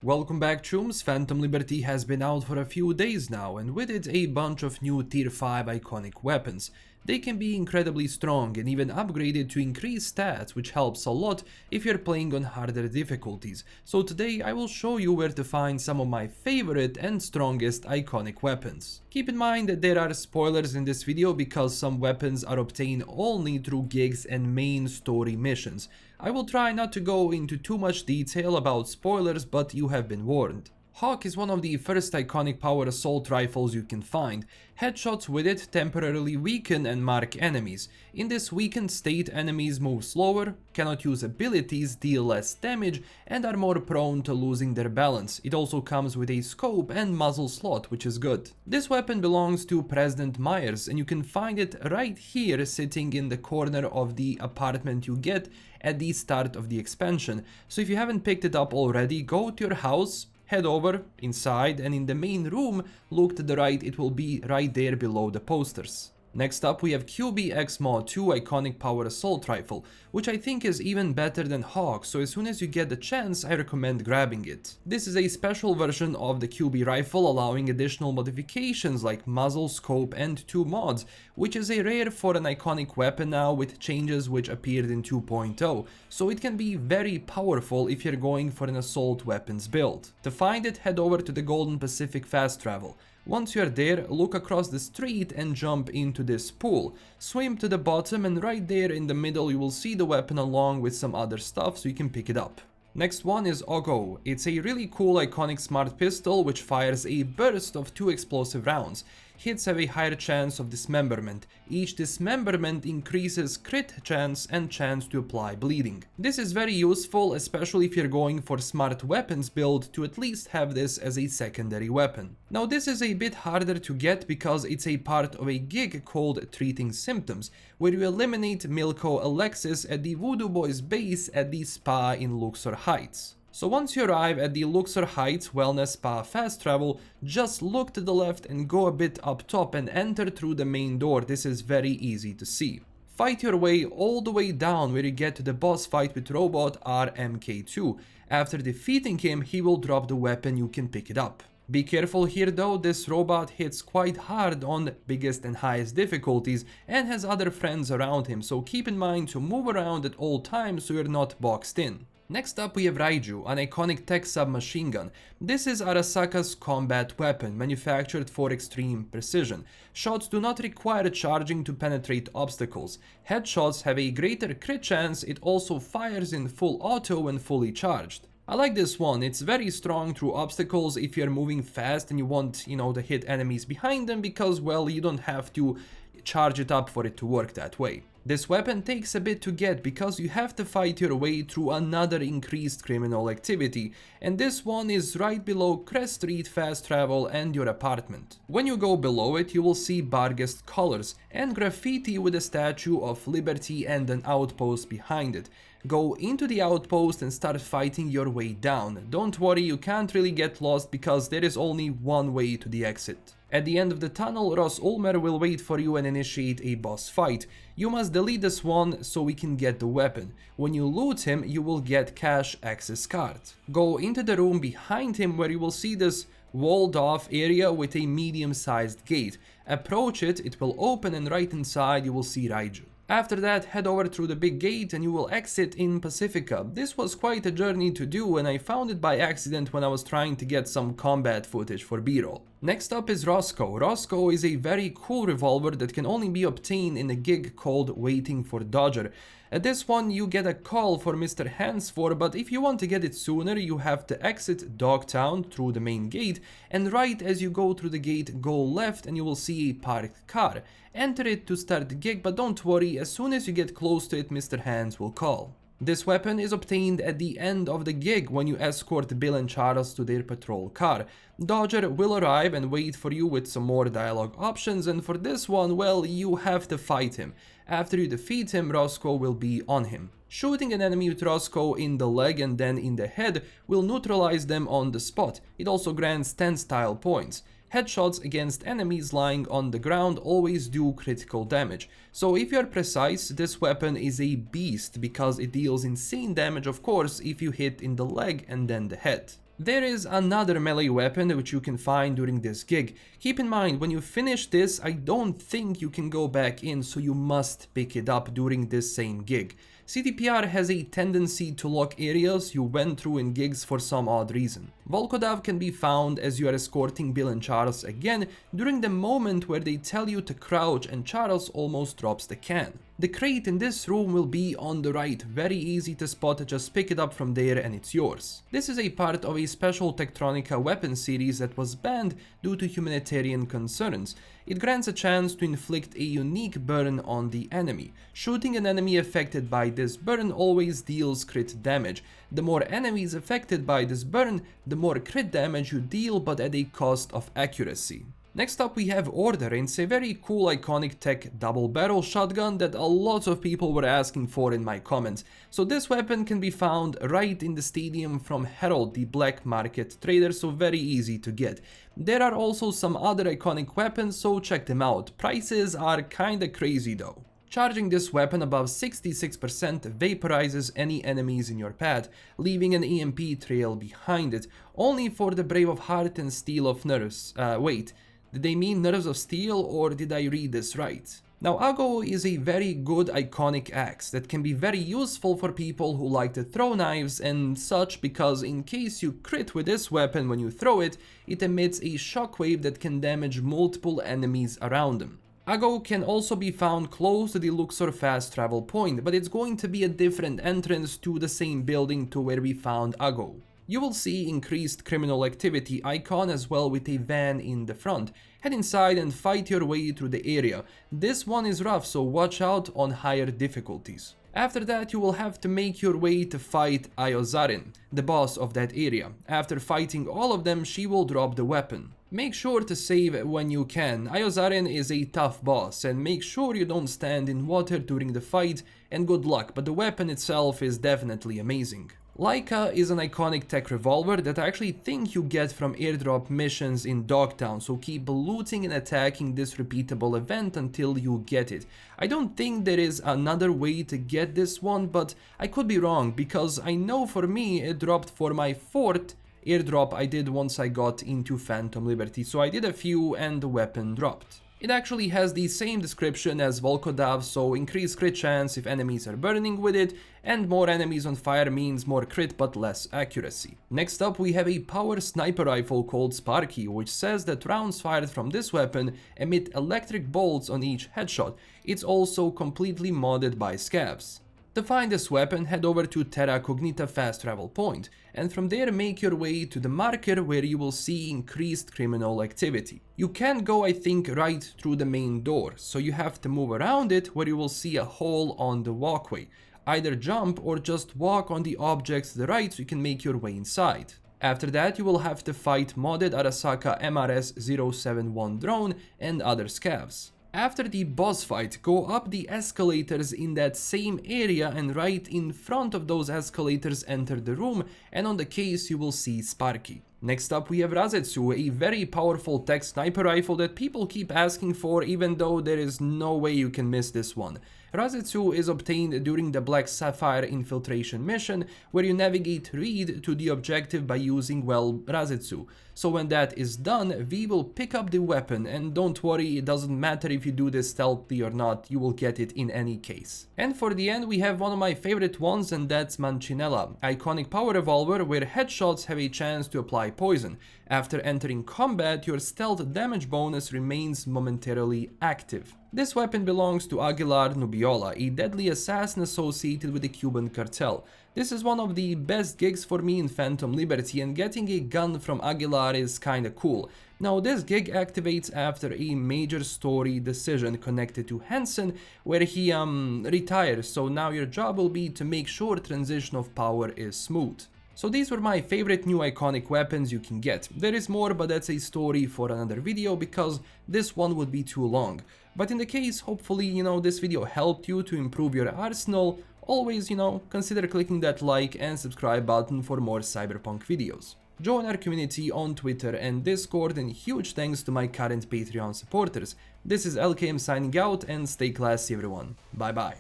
Welcome back, chums. Phantom Liberty has been out for a few days now, and with it a bunch of new tier 5 iconic weapons. They can be incredibly strong and even upgraded to increase stats, which helps a lot if you're playing on harder difficulties. So today I will show you where to find some of my favorite and strongest iconic weapons. Keep in mind that there are spoilers in this video because some weapons are obtained only through gigs and main story missions. I will try not to go into too much detail about spoilers, but you have been warned. Hawk is one of the first iconic power assault rifles you can find. Headshots with it temporarily weaken and mark enemies. In this weakened state, enemies move slower, cannot use abilities, deal less damage, and are more prone to losing their balance. It also comes with a scope and muzzle slot, which is good. This weapon belongs to President Myers, and you can find it right here sitting in the corner of the apartment you get at the start of the expansion. So if you haven't picked it up already, go to your house, head over inside, and in the main room, look to the right, it will be right there below the posters. Next up we have Kyubi X-MOD2 iconic power assault rifle, which I think is even better than Hawk, so as soon as you get the chance I recommend grabbing it. This is a special version of the Kyubi rifle allowing additional modifications like muzzle, scope and 2 mods, which is a rare for an iconic weapon now with changes which appeared in 2.0, so it can be very powerful if you're going for an assault weapons build. To find it, head over to the Golden Pacific fast travel. Once you're there, look across the street and jump into this pool. Swim to the bottom and right there in the middle you will see the weapon along with some other stuff so you can pick it up. Next one is Ogou. It's a really cool iconic smart pistol which fires a burst of 2 explosive rounds. Hits have a higher chance of dismemberment. Each dismemberment increases crit chance and chance to apply bleeding. This is very useful, especially if you're going for smart weapons build, to at least have this as a secondary weapon. Now this is a bit harder to get because it's a part of a gig called Treating Symptoms, where you eliminate Milko Alexis at the Voodoo Boys base at the spa in Luxor Heights. So once you arrive at the Luxor Heights Wellness Spa fast travel, just look to the left and go a bit up top and enter through the main door. This is very easy to see. Fight your way all the way down where you get to the boss fight with Robot RMK2. After defeating him, he will drop the weapon, you can pick it up. Be careful here though, this robot hits quite hard on biggest and highest difficulties and has other friends around him, so keep in mind to move around at all times so you're not boxed in. Next up we have Raiju, an iconic tech submachine gun. This is Arasaka's combat weapon, manufactured for extreme precision. Shots do not require charging to penetrate obstacles. Headshots have a greater crit chance, it also fires in full auto when fully charged. I like this one, it's very strong through obstacles if you're moving fast and you want, to hit enemies behind them because, well, you don't have to charge it up for it to work that way. This weapon takes a bit to get because you have to fight your way through another increased criminal activity, and this one is right below Crest Street fast travel and your apartment. When you go below it, you will see Barghest colors and graffiti with a Statue of Liberty and an outpost behind it. Go into the outpost and start fighting your way down. Don't worry, you can't really get lost because there is only one way to the exit. At the end of the tunnel, Ross Ulmer will wait for you and initiate a boss fight. You must delete this one so we can get the weapon. When you loot him, you will get cash access card. Go into the room behind him where you will see this walled off area with a medium-sized gate. Approach it, it will open, and right inside you will see Raiju. After that, head over through the big gate and you will exit in Pacifica. This was quite a journey to do and I found it by accident when I was trying to get some combat footage for B-roll. Next up is Rosco. Rosco is a very cool revolver that can only be obtained in a gig called Waiting for Dodger. At this one you get a call for Mr. Hands for, but if you want to get it sooner you have to exit Dogtown through the main gate, and right as you go through the gate go left and you will see a parked car. Enter it to start the gig, but don't worry, as soon as you get close to it Mr. Hands will call. This weapon is obtained at the end of the gig when you escort Bill and Charles to their patrol car. Dodger will arrive and wait for you with some more dialogue options, and for this one, well, you have to fight him. After you defeat him, Rosco will be on him. Shooting an enemy with Rosco in the leg and then in the head will neutralize them on the spot. It also grants 10 style points. Headshots against enemies lying on the ground always do critical damage, so if you're precise, this weapon is a beast because it deals insane damage, of course, if you hit in the leg and then the head. There is another melee weapon which you can find during this gig. Keep in mind, when you finish this, I don't think you can go back in, so you must pick it up during this same gig. CTPR has a tendency to lock areas you went through in gigs for some odd reason. Volkodav can be found as you are escorting Bill and Charles again during the moment where they tell you to crouch and Charles almost drops the can. The crate in this room will be on the right, very easy to spot, just pick it up from there and it's yours. This is a part of a special Tektronika weapon series that was banned due to humanitarian concerns. It grants a chance to inflict a unique burn on the enemy. Shooting an enemy affected by this burn always deals crit damage. The more enemies affected by this burn, the more crit damage you deal, but at a cost of accuracy. Next up we have Order, and it's a very cool iconic tech double barrel shotgun that a lot of people were asking for in my comments. So this weapon can be found right in the stadium from Herald, the black market trader, so very easy to get. There are also some other iconic weapons, so check them out. Prices are kinda crazy though. Charging this weapon above 66% vaporizes any enemies in your path, leaving an EMP trail behind it, only for the brave of heart and steel of nerves. Wait. Did they mean nerves of steel, or did I read this right? Now, Agou is a very good iconic axe that can be very useful for people who like to throw knives and such, because in case you crit with this weapon when you throw it, it emits a shockwave that can damage multiple enemies around them. Agou can also be found close to the Luxor fast travel point, but it's going to be a different entrance to the same building to where we found Agou. You will see increased criminal activity icon as well with a van in the front. Head inside and fight your way through the area. This one is rough, so watch out on higher difficulties. After that you will have to make your way to fight Iozarin, the boss of that area. After fighting all of them, she will drop the weapon. Make sure to save when you can. Iozarin is a tough boss, and make sure you don't stand in water during the fight, and good luck, but the weapon itself is definitely amazing. Laika is an iconic tech revolver that I actually think you get from airdrop missions in Dogtown, so keep looting and attacking this repeatable event until you get it. I don't think there is another way to get this one, but I could be wrong, because I know for me it dropped for my 4th airdrop I did once I got into Phantom Liberty, so I did a few and the weapon dropped. It actually has the same description as Volkodav, so increased crit chance if enemies are burning with it, and more enemies on fire means more crit but less accuracy. Next up we have a power sniper rifle called Sparky, which says that rounds fired from this weapon emit electric bolts on each headshot. It's also completely modded by scavs. To find this weapon, head over to Terra Cognita fast travel point, and from there make your way to the marker where you will see increased criminal activity. You can't go, I think, right through the main door, so you have to move around it where you will see a hole on the walkway. Either jump or just walk on the objects to the right so you can make your way inside. After that you will have to fight modded Arasaka MRS-071 drone and other scavs. After the boss fight, go up the escalators in that same area, and right in front of those escalators enter the room, and on the case you will see Sparky. Next up we have Rasetsu, a very powerful tech sniper rifle that people keep asking for, even though there is no way you can miss this one. Rasetsu is obtained during the Black Sapphire infiltration mission, where you navigate Reed to the objective by using, well, Rasetsu. So when that is done, we will pick up the weapon, and don't worry, it doesn't matter if you do this stealthily or not, you will get it in any case. And for the end we have one of my favorite ones, and that's Mancinella, iconic power revolver where headshots have a chance to apply poison. After entering combat, your stealth damage bonus remains momentarily active. This weapon belongs to Aguilar Nubiola, a deadly assassin associated with the Cuban cartel. This is one of the best gigs for me in Phantom Liberty, and getting a gun from Aguilar is kinda cool. Now this gig activates after a major story decision connected to Hansen, where he retires, so now your job will be to make sure transition of power is smooth. So these were my favorite new iconic weapons you can get. There is more, but that's a story for another video, because this one would be too long. But in the case, hopefully, this video helped you to improve your arsenal. Always, consider clicking that like and subscribe button for more Cyberpunk videos. Join our community on Twitter and Discord, and huge thanks to my current Patreon supporters. This is LKM signing out, and stay classy everyone. Bye bye.